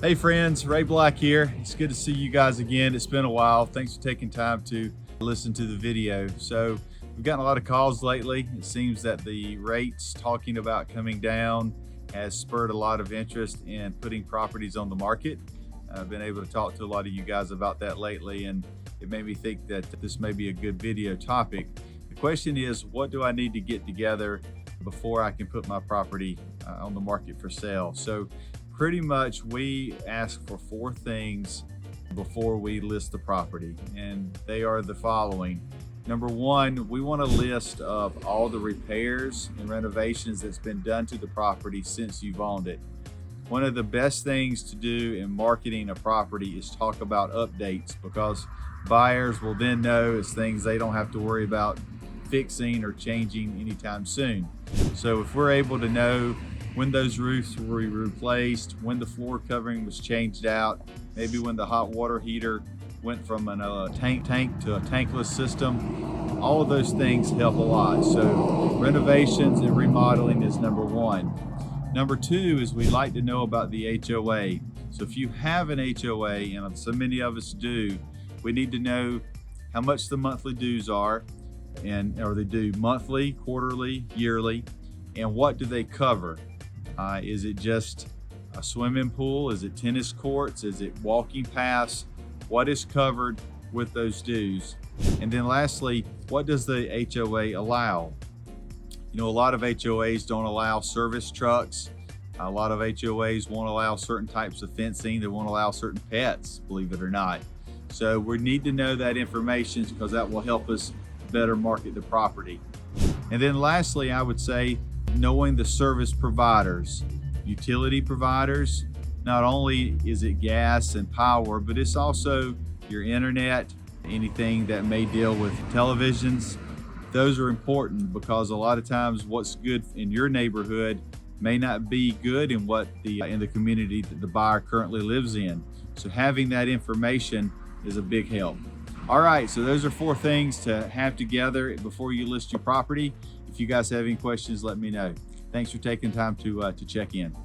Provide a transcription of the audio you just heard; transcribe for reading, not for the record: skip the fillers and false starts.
Hey friends, Ray Black here. It's good to see you guys again. It's been a while. Thanks for taking time to listen to the video. So we've gotten a lot of calls lately. It seems that the rates talking about coming down has spurred a lot of interest in putting properties on the market. I've been able to talk to a lot of you guys about that lately, and it made me think that this may be a good video topic. The question is, what do I need to get together before I can put my property on the market for sale? So pretty much we ask for 4 things before we list the property, and they are the following. Number 1, we want a list of all the repairs and renovations that's been done to the property since you've owned it. One of the best things to do in marketing a property is talk about updates, because buyers will then know it's things they don't have to worry about fixing or changing anytime soon. So if we're able to know when those roofs were replaced, when the floor covering was changed out, maybe when the hot water heater went from a tank to a tankless system, all of those things help a lot. So renovations and remodeling is number 1. Number 2 is we like to know about the HOA. So if you have an HOA, and so many of us do, we need to know how much the monthly dues are, and are they due monthly, quarterly, yearly, and what do they cover? Is it just a swimming pool? Is it tennis courts? Is it walking paths? What is covered with those dues? And then lastly, what does the HOA allow? You know, a lot of HOAs don't allow service trucks. A lot of HOAs won't allow certain types of fencing. They won't allow certain pets, believe it or not. So we need to know that information, because that will help us better market the property. And then lastly, I would say knowing the service providers, utility providers. Not only is it gas and power, but it's also your internet, anything that may deal with televisions. Those are important, because a lot of times what's good in your neighborhood may not be good in the community that the buyer currently lives in. So having that information is a big help. All right, so those are 4 things to have together before you list your property. If you guys have any questions, let me know. Thanks for taking time to check in.